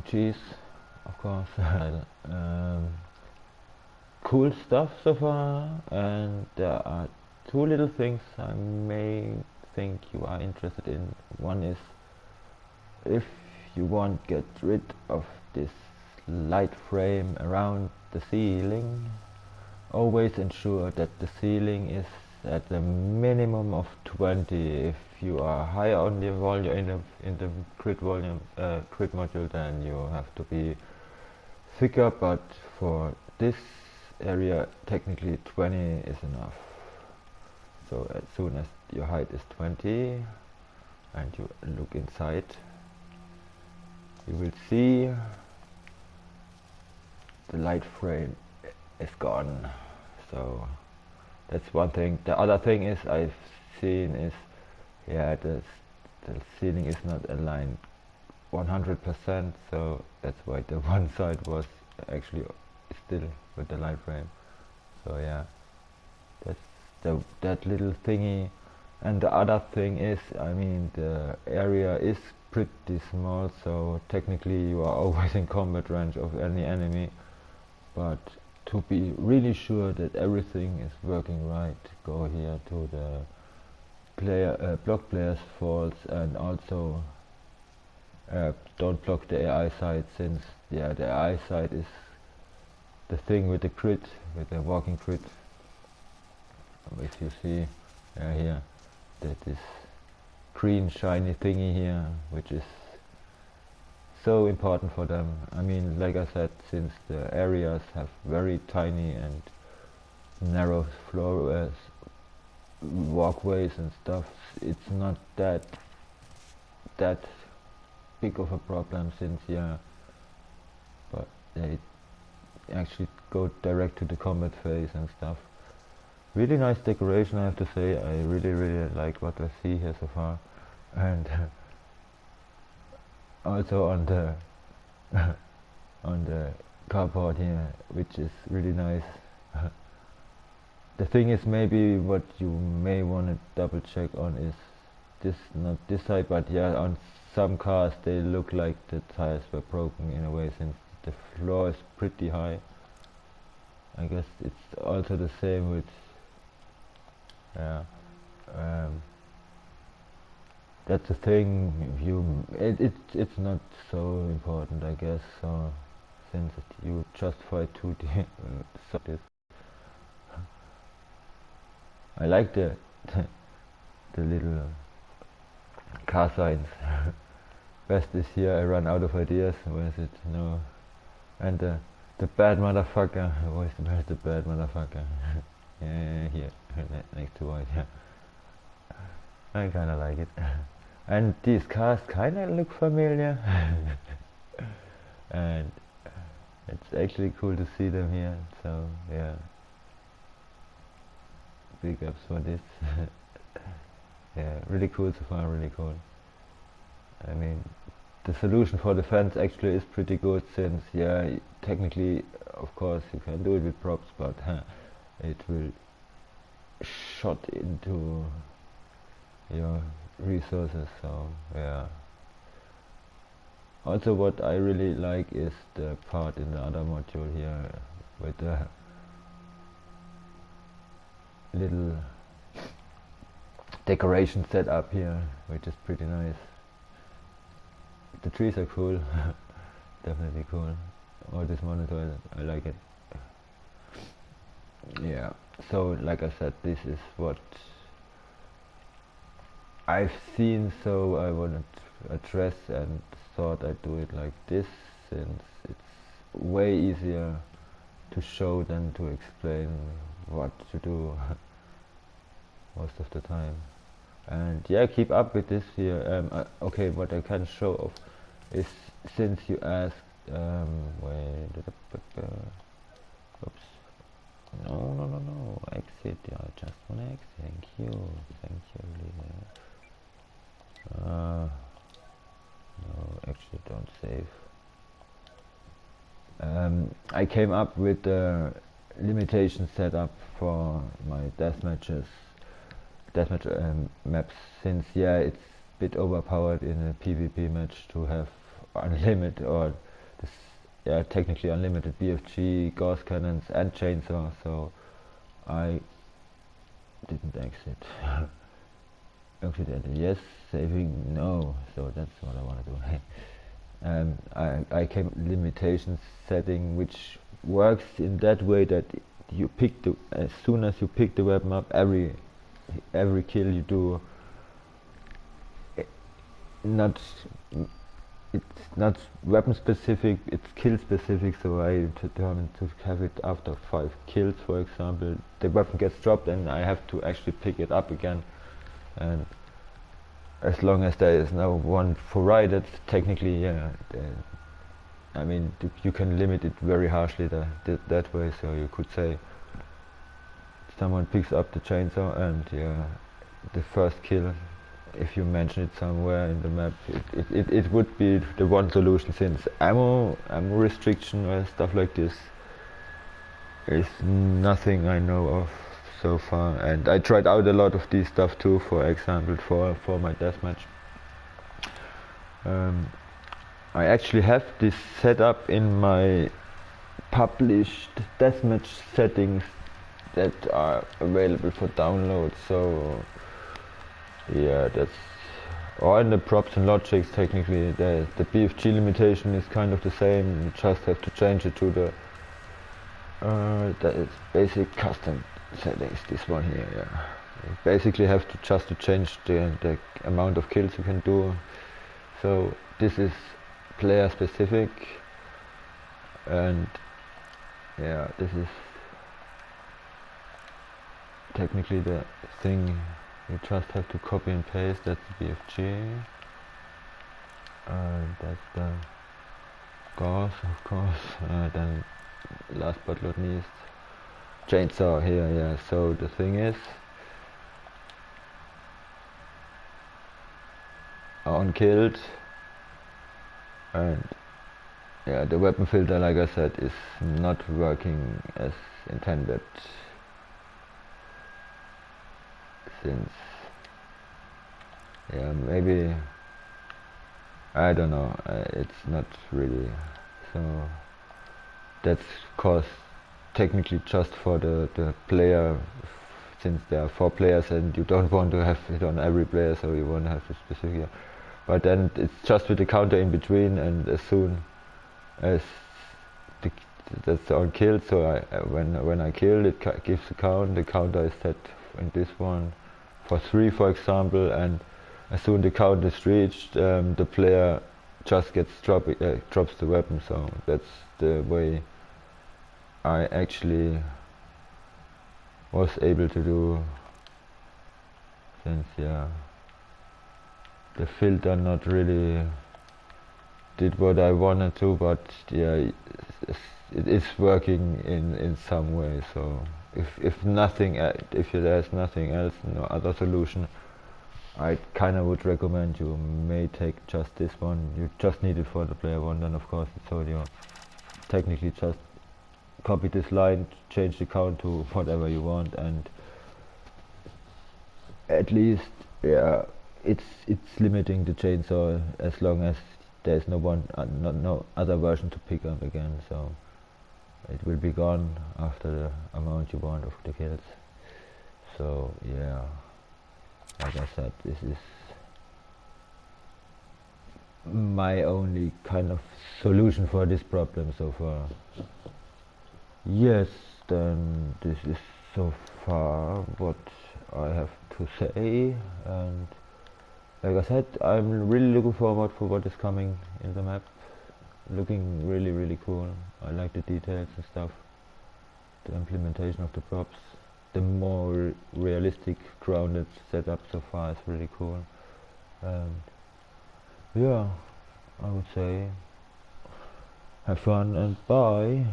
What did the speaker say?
cheese, of course. Cool stuff so far, and there are two little things I may think you are interested in. One is, if you want to get rid of this light frame around the ceiling, always ensure that the ceiling is at a minimum of 20. If you are higher on the volume in the grid volume grid module, then you have to be thicker, but for this area technically 20 is enough. So as soon as your height is 20 and you look inside, you will see the light frame is gone. So that's one thing. The other thing is I've seen is, yeah, the ceiling is not aligned 100%, so that's why the one side was actually still with the light frame. So yeah, that's that little thingy. And the other thing is, I mean, the area is pretty small, so technically you are always in combat range of any enemy, but to be really sure that everything is working right, go here to the block players falls, and also don't block the AI side, since yeah, the AI side is the thing with the crit, with the walking crit. If you see here, that this green shiny thingy here, which is so important for them. I mean, like I said, since the areas have very tiny and narrow floors, walkways and stuff, it's not that big of a problem, since yeah, but they actually go direct to the combat phase and stuff. Really nice decoration, I have to say. I really like what I see here so far, and also on the on the carport here, which is really nice. The thing is, maybe what you may want to double check on is this, not this side, but yeah, on some cars they look like the tires were broken in a way, since the floor is pretty high. I guess it's also the same with yeah, that's the thing. It's not so important, I guess. So since you just fight 2D, so this. I like the little car signs. Best is here. I run out of ideas. Where is it? No. And the bad motherfucker. Where's the bad motherfucker? Yeah, here, next to white. Yeah, I kinda like it. And these cars kinda look familiar. And it's actually cool to see them here. So yeah, big ups for this. Yeah, really cool so far, really cool. I mean, the solution for the fence actually is pretty good, since yeah, technically of course you can do it with props, but it will shot into your resources. So yeah, also what I really like is the part in the other module here with the little decoration set up here, which is pretty nice. The trees are cool. Definitely cool. All this monitor, I like it. Yeah, so like I said, this is what I've seen, so I wanted to address and thought I'd do it like this, since it's way easier to show than to explain what to do most of the time. And yeah, keep up with this here. Okay, what I can show off is, since you asked, oops, no, exit. Yeah, I just wanna exit. Thank you, no, actually don't save. I came up with the limitation setup for my deathmatch maps, since yeah, it's a bit overpowered in a PvP match to have unlimited or this, yeah, technically unlimited BFG, gauss cannons and chainsaw, so I didn't exit. Accidentally, yes, saving, no, so that's what I want to do. I came limitation setting, which works in that way that you pick the, as soon as you pick the weapon up, every kill you do, it's not weapon specific, it's kill specific, so I determined to have it after 5 kills, for example. The weapon gets dropped and I have to actually pick it up again, and as long as there is no one for ride it, technically, yeah, I mean, you can limit it very harshly that way, so you could say someone picks up the chainsaw and yeah, the first kill, if you mention it somewhere in the map, it would be the one solution, since ammo restriction or stuff like this is nothing I know of so far, and I tried out a lot of these stuff too, for example for my deathmatch. I actually have this set up in my published deathmatch settings that are available for download, so yeah, that's, or in the props and logics, technically the BFG limitation is kind of the same, you just have to change it to the that is basic custom settings, this one here, yeah. You basically have to just change the amount of kills you can do, so this is player specific, and yeah, this is technically the thing you just have to copy and paste. That's the BFG, that's the gauss, of course, then last but not least chainsaw here, yeah. So the thing is, unkilled, and yeah, the weapon filter, like I said, is not working as intended, since, yeah, maybe, I don't know, it's not really, so that's cause technically just for the player, since there are 4 players and you don't want to have it on every player, so you want to have the specific, but then it's just with the counter in between, and as soon as that's on killed, so when I kill it, gives a count. The counter is set in this one for 3, for example, and as soon the count is reached, the player just gets drops the weapon. So that's the way I actually was able to do, since yeah, the filter not really did what I wanted to, but yeah, it is working in some way. So if nothing, if there's nothing else, no other solution, I kinda would recommend you may take just this one. You just need it for the player 1, then of course it's audio. Technically just copy this line, change the count to whatever you want, and at least yeah, it's limiting the chainsaw as long as there's no other version to pick up again, so it will be gone after the amount you want of the kills. So yeah, like I said, this is my only kind of solution for this problem so far. Yes, then this is so far what I have to say, and like I said, I'm really looking forward for what is coming in the map. Looking really cool. I like the details and stuff, the implementation of the props, the more realistic grounded setup so far is really cool, and yeah, I would say have fun and bye.